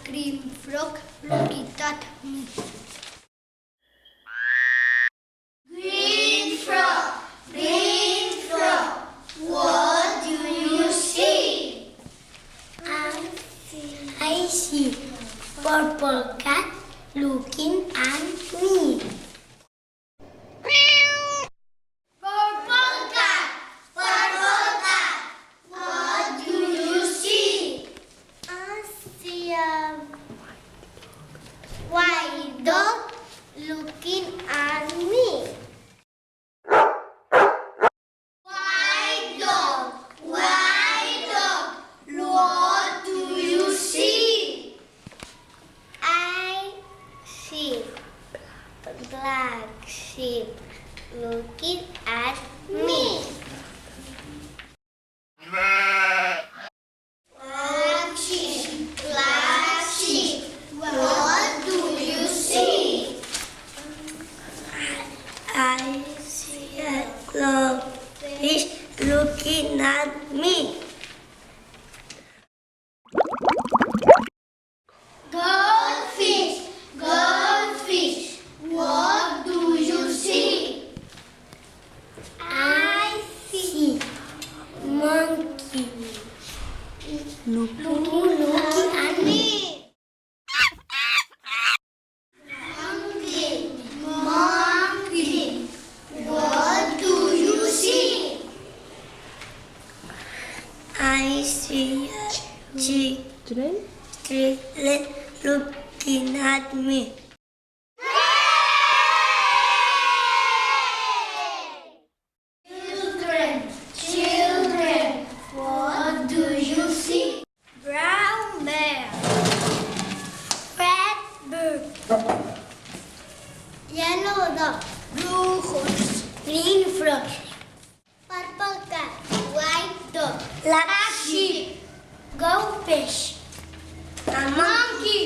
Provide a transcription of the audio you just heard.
green frog looking at me. Green frog, what do you see? I see purple cat looking at me. Purple cat, what do you see? I see a white dog looking at me. White dog, what do you see? I see black sheep looking at me. Black sheep, what do you see? I see a goldfish looking at me. Goldfish, what do you see? I see monkey looking at me. Monkey, what do you see? I see a children looking at me. Children, what do you see? Brown bear, red bird, yellow dog, blue horse, green frog, purple cat, white dog, black sheep, goldfish, a monkey.